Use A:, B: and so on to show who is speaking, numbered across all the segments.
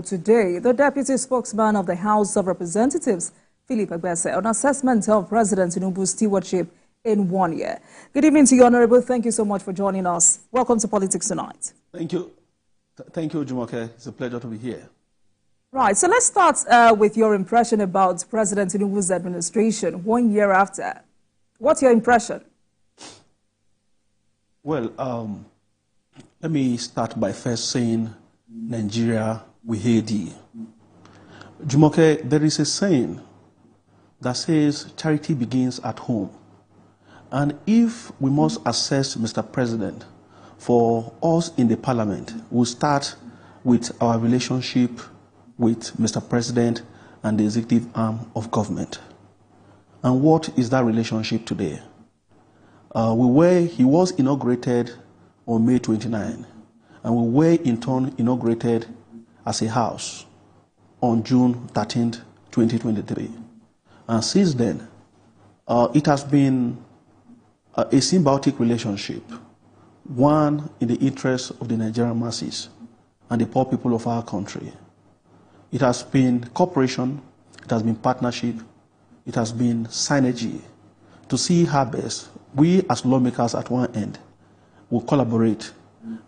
A: Today, the deputy spokesman of the House of Representatives, Agbese, on assessment of President Tinubu's stewardship in 1 year. Good evening to you, Honorable. Thank you so much for joining us. Welcome to Politics Tonight.
B: Thank you. Thank you, Jumoke. It's a pleasure to be here.
A: Right, so let's start with your impression about President Tinubu's administration 1 year after. What's your impression?
B: Well, let me start by first saying Nigeria, we hail thee. Jumoke, there is a saying that says charity begins at home. And if we must assess Mr. President, for us in the parliament, we'll start with our relationship with Mr. President and the executive arm of government. And what is that relationship today? He was inaugurated on May 29, and we were in turn inaugurated as a house on June 13th, 2023. And since then, it has been a symbiotic relationship, one in the interest of the Nigerian masses and the poor people of our country. It has been cooperation, it has been partnership, it has been synergy. To see how best we as lawmakers at one end will collaborate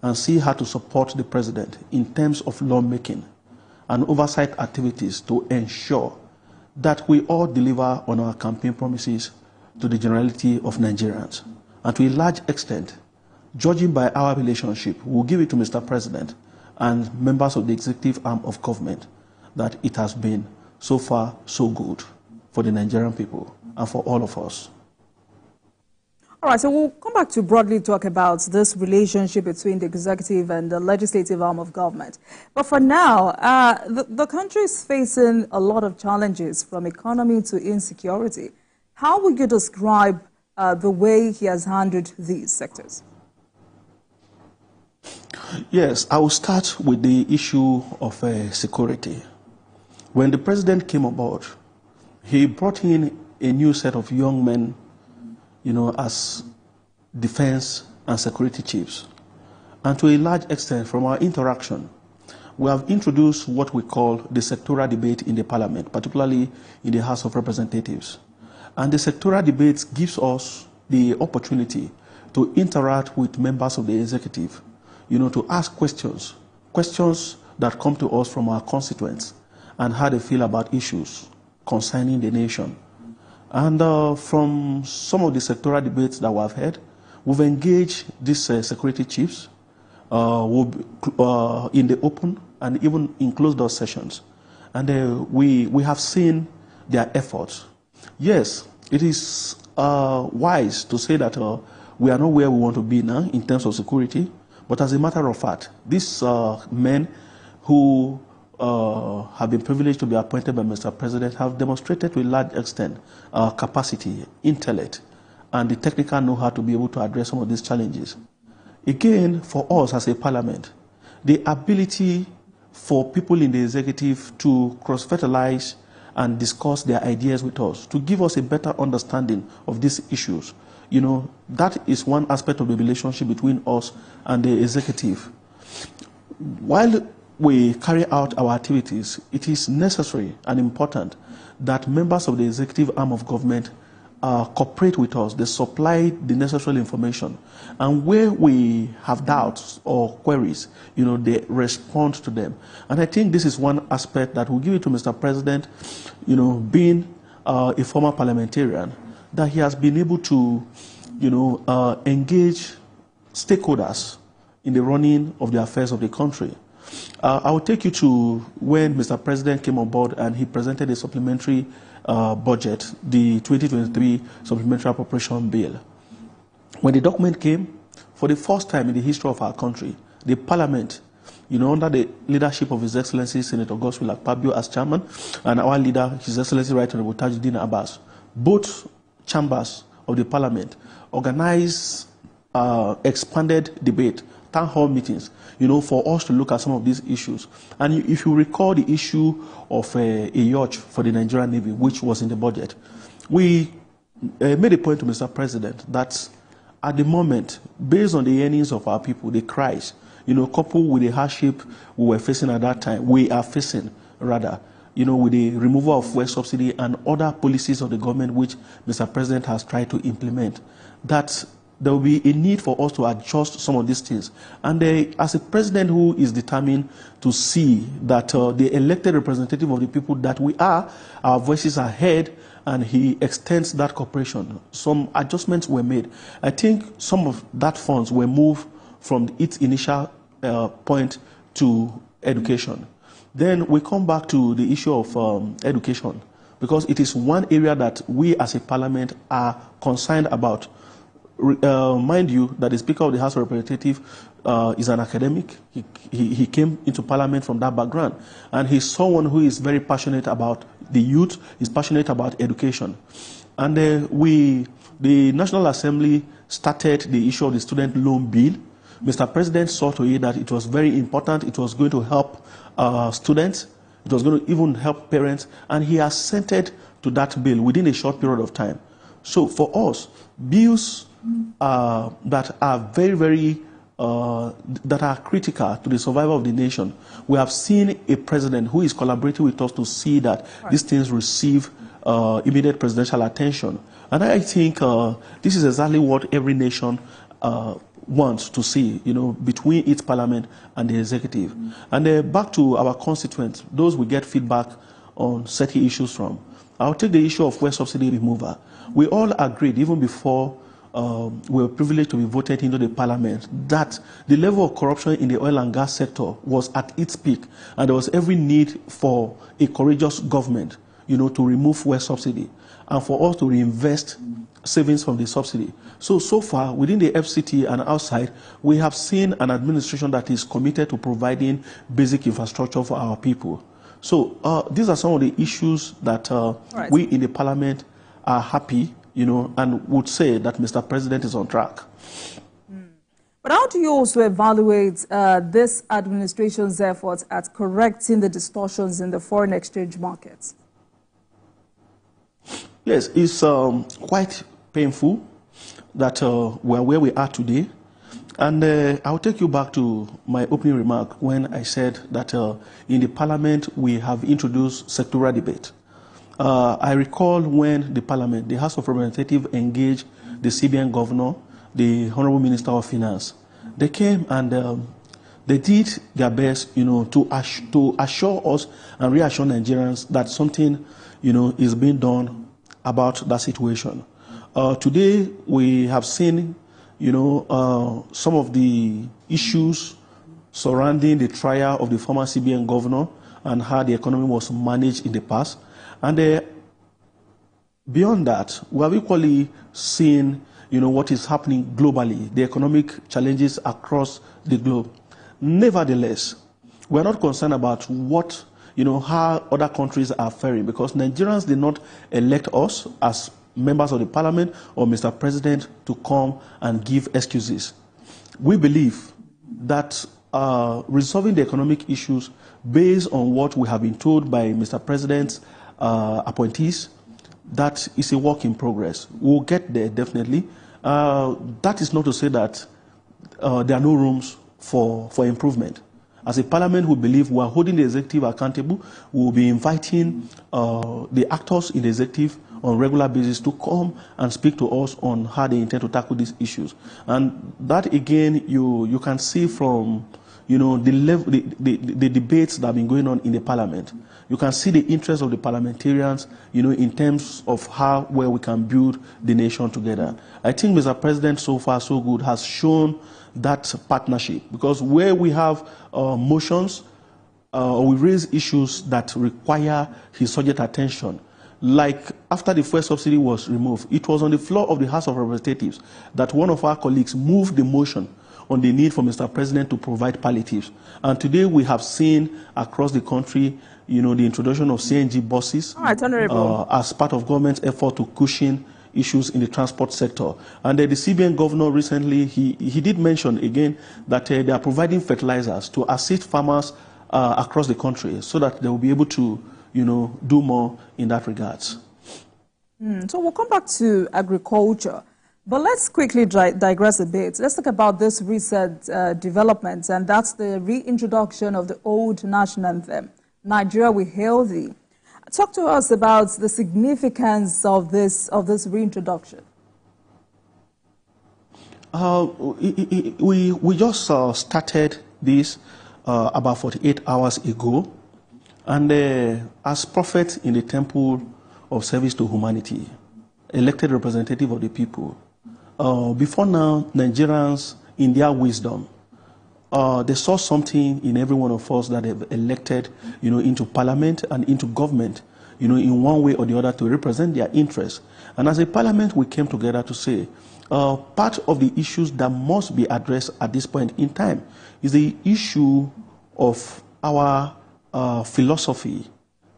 B: and see how to support the president in terms of lawmaking and oversight activities to ensure that we all deliver on our campaign promises to the generality of Nigerians. And to a large extent, judging by our relationship, we'll give it to Mr. President and members of the executive arm of government that it has been so far so good for the Nigerian people and for all of us.
A: All right, so we'll come back to broadly talk about this relationship between the executive and the legislative arm of government. But for now, the country is facing a lot of challenges, from economy to insecurity. How would you describe the way he has handled these sectors?
B: Yes, I will start with the issue of security. When the president came aboard, he brought in a new set of young men, as defense and security chiefs. And to a large extent, from our interaction, we have introduced what we call the sectoral debate in the parliament, particularly in the House of Representatives. And the sectoral debate gives us the opportunity to interact with members of the executive, to ask questions that come to us from our constituents and how they feel about issues concerning the nation. And from some of the sectoral debates that we have had, we've engaged these security chiefs in the open and even in closed-door sessions. And we have seen their efforts. Yes, it is wise to say that we are not where we want to be now in terms of security, but as a matter of fact, these men who have been privileged to be appointed by Mr. President have demonstrated to a large extent capacity, intellect, and the technical know-how to be able to address some of these challenges. Again, for us as a parliament, the ability for people in the executive to cross-fertilize and discuss their ideas with us, to give us a better understanding of these issues, that is one aspect of the relationship between us and the executive. While we carry out our activities, it is necessary and important that members of the executive arm of government cooperate with us. They supply the necessary information. And where we have doubts or queries, they respond to them. And I think this is one aspect that will give it to Mr. President, being a former parliamentarian, that he has been able to, engage stakeholders in the running of the affairs of the country. I will take you to when Mr. President came on board and he presented a supplementary budget, the 2023 Supplementary Appropriation Bill. When the document came, for the first time in the history of our country, the Parliament, under the leadership of His Excellency Senator Godswill Akpabio as chairman, and our leader, His Excellency Right Honorable Tajuddin Abbas, both chambers of the Parliament organized expanded debate, town hall meetings, for us to look at some of these issues. And if you recall the issue of a yacht for the Nigerian Navy, which was in the budget, we made a point to Mr. President that at the moment, based on the earnings of our people, the cries, coupled with the hardship we were facing at that time, we are facing, rather, with the removal of fuel subsidy and other policies of the government which Mr. President has tried to implement, that there will be a need for us to adjust some of these things. And as a president who is determined to see that the elected representative of the people that we are, our voices are heard, and he extends that cooperation, some adjustments were made. I think some of that funds were moved from its initial point to education. Then we come back to the issue of education, because it is one area that we as a parliament are concerned about. Mind you that the Speaker of the House of Representatives is an academic. He came into parliament from that background, and he's someone who is very passionate about the youth, is passionate about education. And the National Assembly started the issue of the student loan bill. Mr. President saw to it that it was very important, it was going to help students, it was going to even help parents, and he assented to that bill within a short period of time. So for us, bills that are very, very, that are critical to the survival of the nation, we have seen a president who is collaborating with us to see that these things receive immediate presidential attention. And I think this is exactly what every nation wants to see, between its parliament and the executive. And back to our constituents, those we get feedback on certain issues from. I'll take the issue of fuel subsidy removal. We all agreed, even before we were privileged to be voted into the parliament, that the level of corruption in the oil and gas sector was at its peak, and there was every need for a courageous government, to remove fuel subsidy and for us to reinvest savings from the subsidy. So far, within the FCT and outside, we have seen an administration that is committed to providing basic infrastructure for our people. So these are some of the issues that we in the parliament are happy, and would say that Mr. President is on track.
A: But how do you also evaluate this administration's efforts at correcting the distortions in the foreign exchange markets?
B: Yes, it's quite painful that we're where we are today. And I'll take you back to my opening remark when I said that in the parliament we have introduced sectoral debate. I recall when the parliament, the House of Representatives, engaged the CBN governor, the Honorable Minister of Finance. They came and they did their best, to assure us and reassure Nigerians that something, is being done about that situation. Today, we have seen, some of the issues surrounding the trial of the former CBN governor and how the economy was managed in the past. And beyond that, we have equally seen, what is happening globally, the economic challenges across the globe. Nevertheless, we are not concerned about what, how other countries are faring, because Nigerians did not elect us as members of the parliament or Mr. President to come and give excuses. We believe that resolving the economic issues based on what we have been told by Mr. President's appointees, that is a work in progress. We'll get there, definitely. That is not to say that there are no rooms for improvement. As a parliament, we believe we are holding the executive accountable. We will be inviting the actors in the executive on a regular basis to come and speak to us on how they intend to tackle these issues. And that, again, you can see from the debates that have been going on in the parliament. You can see the interest of the parliamentarians, in terms of how well we can build the nation together. I think Mr. President, so far so good, has shown that partnership, because where we have motions or we raise issues that require his urgent attention, like after the fuel subsidy was removed, it was on the floor of the House of Representatives that one of our colleagues moved the motion on the need for Mr. President to provide palliatives. And today we have seen across the country, the introduction of CNG buses as part of government's effort to cushion issues in the transport sector. And the CBN governor recently, he did mention again that they are providing fertilizers to assist farmers across the country so that they will be able to, do more in that regards.
A: So we'll come back to agriculture. But let's quickly digress a bit. Let's talk about this recent development, and that's the reintroduction of the old national anthem, Nigeria We Hail Thee. Talk to us about the significance of this reintroduction.
B: We just started this about 48 hours ago, and as prophet in the temple of service to humanity, elected representative of the people, before now, Nigerians, in their wisdom, they saw something in every one of us that they've elected, into parliament and into government, in one way or the other to represent their interests. And as a parliament, we came together to say, part of the issues that must be addressed at this point in time is the issue of our philosophy,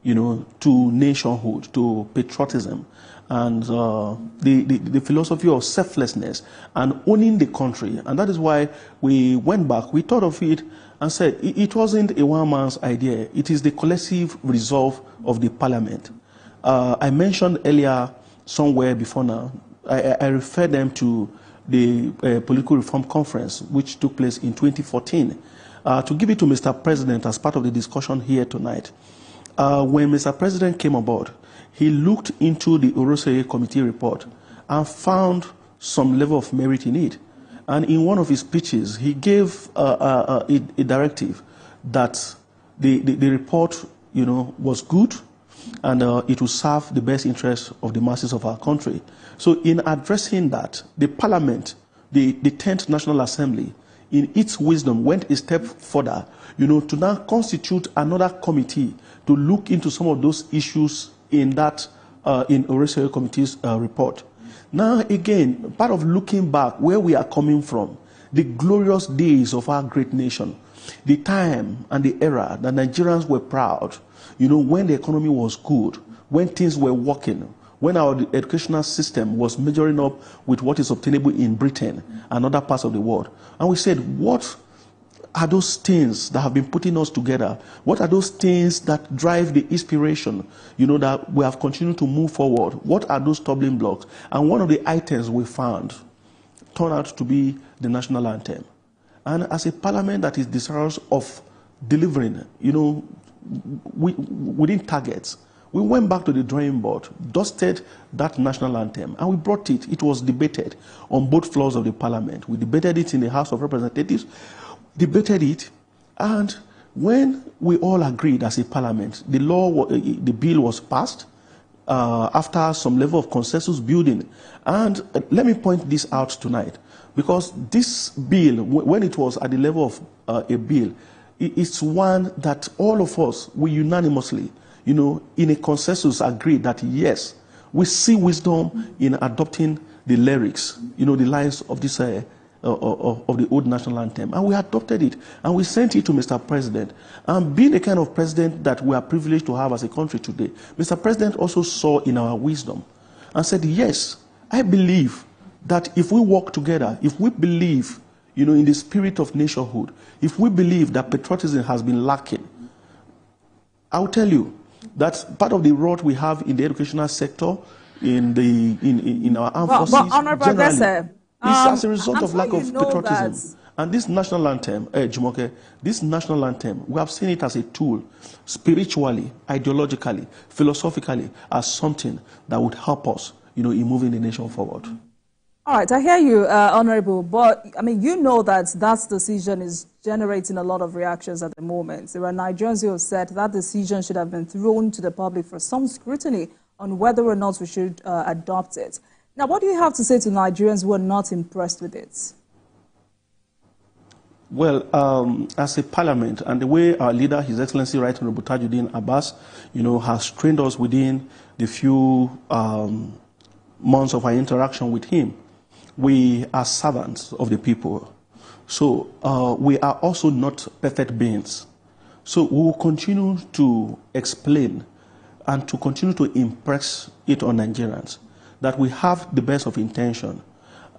B: to nationhood, to patriotism, and the philosophy of selflessness and owning the country. And that is why we went back, we thought of it and said it wasn't a one man's idea, it is the collective resolve of the parliament. I mentioned earlier somewhere before now, I referred them to the Political Reform Conference, which took place in 2014. To give it to Mr. President as part of the discussion here tonight, when Mr. President came aboard, he looked into the Oroseye Committee report and found some level of merit in it. And in one of his speeches, he gave a directive that the report, was good, and it will serve the best interests of the masses of our country. So in addressing that, the Parliament, the 10th National Assembly, in its wisdom, went a step further, to now constitute another committee to look into some of those issues in that, in Oroseye Committee's report. Now, again, part of looking back where we are coming from, the glorious days of our great nation, the time and the era that Nigerians were proud, when the economy was good, when things were working, when our educational system was measuring up with what is obtainable in Britain and other parts of the world. And we said, what are those things that have been putting us together? What are those things that drive the inspiration, that we have continued to move forward? What are those stumbling blocks? And one of the items we found turned out to be the national anthem. And as a parliament that is desirous of delivering, within targets, we went back to the drawing board, dusted that national anthem, and we brought it. It was debated on both floors of the parliament. We debated it in the House of Representatives, debated it, and when we all agreed as a parliament, the bill was passed after some level of consensus building. And let me point this out tonight, because this bill, when it was at the level of a bill, it's one that all of us, we unanimously, in a consensus agreed that yes, we see wisdom in adopting the lyrics, the lines of this of the old national anthem, and we adopted it and we sent it to Mr. President. And being the kind of president that we are privileged to have as a country today, Mr. President also saw in our wisdom and said, yes, I believe that if we work together, if we believe, in the spirit of nationhood, if we believe that patriotism has been lacking, I'll tell you that part of the rot we have in the educational sector, in our armed forces, generally, it's as a result of lack of patriotism. And this national anthem, Jumoke, this national anthem, we have seen it as a tool, spiritually, ideologically, philosophically, as something that would help us, in moving the nation forward.
A: All right, I hear you, Honorable, but that decision is generating a lot of reactions at the moment. There are Nigerians who have said that decision should have been thrown to the public for some scrutiny on whether or not we should adopt it. Now, what do you have to say to Nigerians who are not impressed with it?
B: Well, as a parliament, and the way our leader, His Excellency Right Honorable Tajuddin Abbas, has trained us within the few months of our interaction with him, we are servants of the people. So we are also not perfect beings. So we will continue to explain and to continue to impress it on Nigerians that we have the best of intention.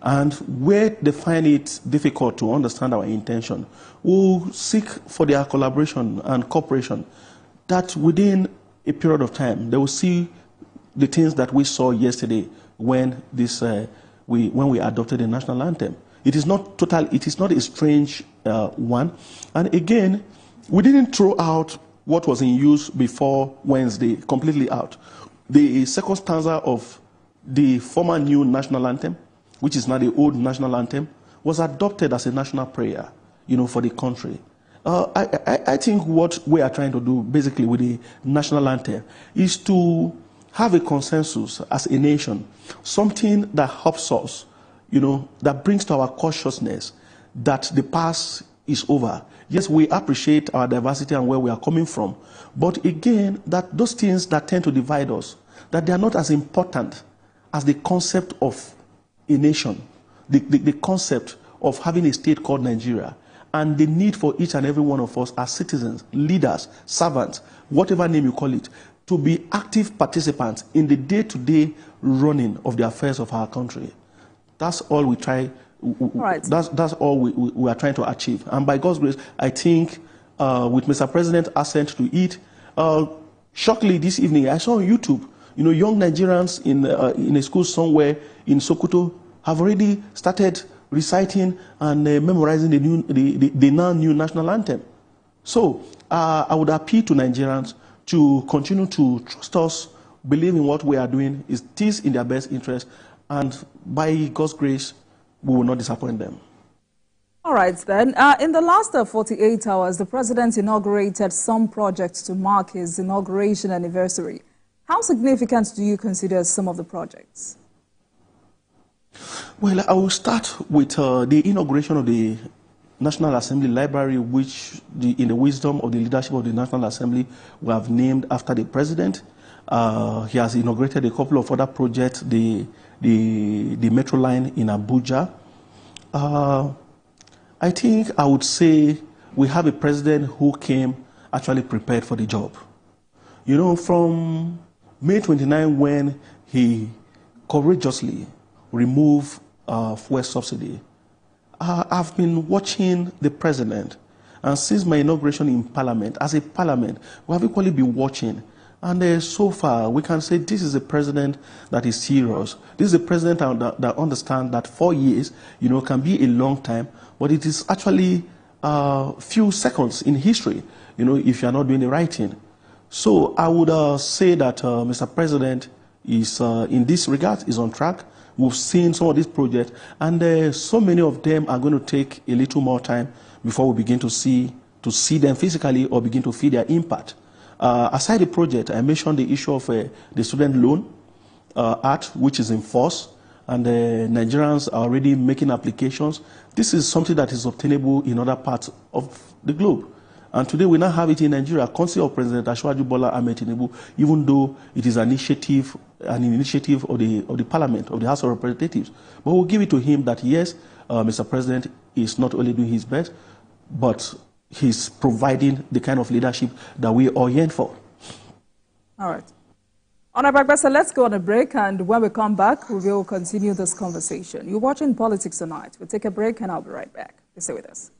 B: And where they find it difficult to understand our intention, we'll seek for their collaboration and cooperation, that within a period of time, they will see the things that we saw yesterday when this when we adopted the national anthem. It is not total. It is not a strange one. And again, we didn't throw out what was in use before Wednesday completely out. The second stanza of the former new national anthem, which is now the old national anthem, was adopted as a national prayer, for the country. I think what we are trying to do basically with the national anthem is to have a consensus as a nation, something that helps us, that brings to our consciousness that the past is over. Yes, we appreciate our diversity and where we are coming from, but again, that those things that tend to divide us, that they are not as important as the concept of a nation, the concept of having a state called Nigeria, and the need for each and every one of us as citizens, leaders, servants, whatever name you call it, to be active participants in the day-to-day running of the affairs of our country. That's all we try. Right. That's all we are trying to achieve. And by God's grace, I think with Mr. President's assent to it, shortly this evening, I saw on YouTube, young Nigerians in a school somewhere in Sokoto have already started reciting and memorizing the now new national anthem. So I would appeal to Nigerians to continue to trust us, believe in what we are doing. It is in their best interest, and by God's grace, we will not disappoint them.
A: All right, then. In the last 48 hours, the president inaugurated some projects to mark his inauguration anniversary. How significant do you consider some of the projects?
B: Well, I will start with the inauguration of the National Assembly Library, which, in the wisdom of the leadership of the National Assembly, we have named after the president. He has inaugurated a couple of other projects, the metro line in Abuja. I think I would say we have a president who came actually prepared for the job. From May 29, when he courageously removed fuel subsidy, I've been watching the president, and since my inauguration in Parliament, as a Parliament, we have equally been watching. And so far, we can say this is a president that is serious. This is a president that understands that 4 years, can be a long time, but it is actually few seconds in history, if you are not doing the right thing. So I would say that Mr. President is, in this regard, is on track. We've seen some of these projects, and so many of them are going to take a little more time before we begin to see them physically or begin to feel their impact. Aside the project, I mentioned the issue of the student loan act, which is in force, and Nigerians are already making applications. This is something that is obtainable in other parts of the globe. And today we now have it in Nigeria, courtesy of President Ashwaju Bola Ahmed Tinubu, even though it is an initiative of the Parliament, of the House of Representatives. But we'll give it to him that yes, Mr. President is not only doing his best, but he's providing the kind of leadership that we all yearn for.
A: All right. Honorable Agbese, let's go on a break, and when we come back, we will continue this conversation. You're watching Politics Tonight. We'll take a break, and I'll be right back. Stay with us.